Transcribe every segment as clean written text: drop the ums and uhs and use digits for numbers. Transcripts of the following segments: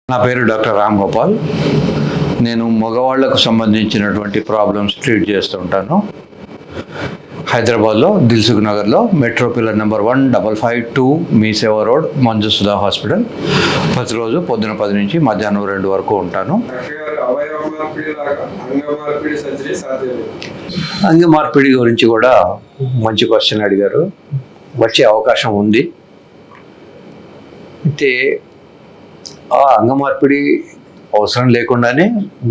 నా పేరు డాక్టర్ రామ్ గోపాల్. నేను మగవాళ్లకు సంబంధించినటువంటి ప్రాబ్లమ్స్ ట్రీట్ చేస్తూ ఉంటాను. హైదరాబాద్లో దిల్సుఖ్ నగర్లో మెట్రో పిల్లర్ నెంబర్ 1552 మీ సేవా రోడ్, మంజు సుధా హాస్పిటల్. ప్రతిరోజు పొద్దున 10 నుంచి మధ్యాహ్నం 2 వరకు ఉంటాను. అంగ మార్పిడి గురించి కూడా మంచి క్వశ్చన్ అడిగారు. వచ్చే అవకాశం ఉంది. అయితే ఆ అంగమార్పిడి అవసరం లేకుండానే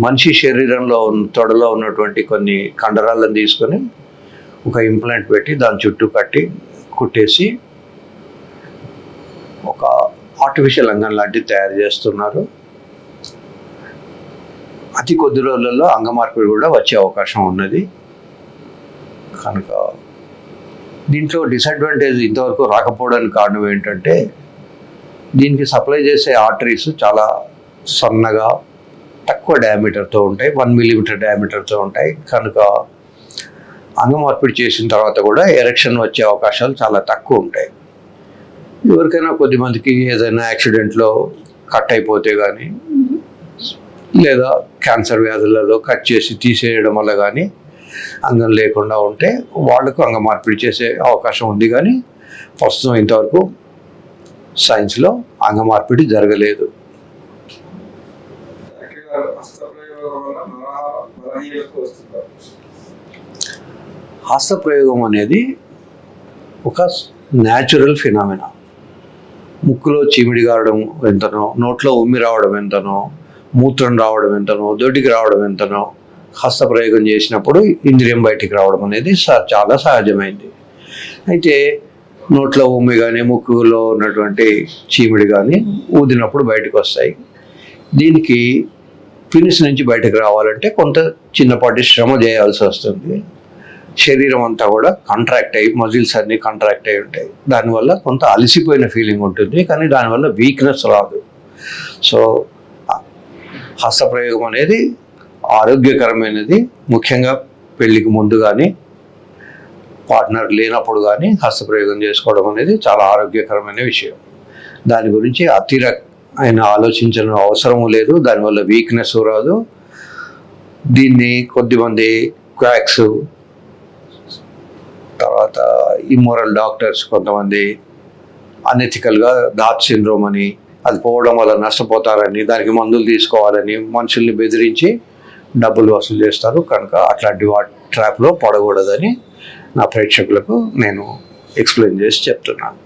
మనిషి శరీరంలో తొడలో ఉన్నటువంటి కొన్ని కండరాలను తీసుకొని ఒక ఇంప్లాంట్ పెట్టి దాని చుట్టూ కుట్టేసి ఒక ఆర్టిఫిషియల్ అంగం లాంటిది తయారు చేస్తున్నారు. అతి కొద్ది రోజులలో అంగమార్పిడి కూడా వచ్చే అవకాశం ఉన్నది. కనుక దీంట్లో డిసడ్వాంటేజ్ ఇంతవరకు రాకపోవడానికి కారణం ఏంటంటే దీనికి సప్లై చేసే ఆర్టరీస్ చాలా సన్నగా తక్కువ డయామీటర్తో ఉంటాయి, 1 మిల్లీమీటర్ డయామీటర్తో ఉంటాయి. కనుక అంగమార్పిడి చేసిన తర్వాత కూడా ఎరెక్షన్ వచ్చే అవకాశాలు చాలా తక్కువ ఉంటాయి. ఎవరికైనా కొద్దిమందికి ఏదైనా యాక్సిడెంట్లో కట్ అయిపోతే కానీ, లేదా క్యాన్సర్ వ్యాధులలో కట్ చేసి తీసేయడం వల్ల కానీ అంగం లేకుండా ఉంటే వాళ్లకు అంగమార్పిడి చేసే అవకాశం ఉంది. కానీ ప్రస్తుతం ఇంతవరకు సైన్స్లో అంగమార్పిడి జరగలేదు. హస్తప్రయోగం అనేది ఒక న్యాచురల్ ఫినామినా. ముక్కులో చీమిడి గారడం ఎంతనో, నోట్లో ఉమ్మి రావడం ఎంతనో, మూత్రం రావడం ఎంతనో, దొడ్డికి రావడం ఎంతనో హస్తప్రయోగం చేసినప్పుడు ఇంద్రియం బయటికి రావడం అనేది చాలా సహజమైంది. అయితే నోట్లో ఉమ్మి కానీ, ముక్కులో ఉన్నటువంటి చీమిడి కానీ ఊదినప్పుడు బయటకు వస్తాయి. దీనికి ఫినిష్ నుంచి బయటకు రావాలంటే కొంత చిన్నపాటి శ్రమ చేయాల్సి వస్తుంది. శరీరం అంతా కూడా కాంట్రాక్ట్ అయ్యి, మజిల్స్ అన్నీ కాంట్రాక్ట్ అయి ఉంటాయి. దానివల్ల కొంత అలసిపోయిన ఫీలింగ్ ఉంటుంది, కానీ దానివల్ల వీక్నెస్ రాదు. సో హస్తప్రయోగం అనేది ఆరోగ్యకరమైనది. ముఖ్యంగా పెళ్ళికి ముందు కానీ, పార్ట్నర్ లేనప్పుడు కానీ హస్తప్రయోగం చేసుకోవడం అనేది చాలా ఆరోగ్యకరమైన విషయం. దాని గురించి అయిన ఆలోచించిన అవసరం లేదు. దానివల్ల వీక్నెస్ రాదు. దీన్ని కొద్దిమంది క్వాక్స్, తర్వాత ఇమ్మోరల్ డాక్టర్స్ కొంతమంది అనెథికల్గా డార్ట్ సిండ్రోమ్ అని, అది పోవడం వల్ల నష్టపోతారని, దానికి మందులు తీసుకోవాలని మనుషుల్ని బెదిరించి డబ్బులు వసూలు చేస్తారు. కనుక అట్లాంటి ట్రాప్లో పడకూడదని నా ప్రేక్షకులకు నేను ఎక్స్ప్లెయిన్ చేసి చెప్తున్నాను.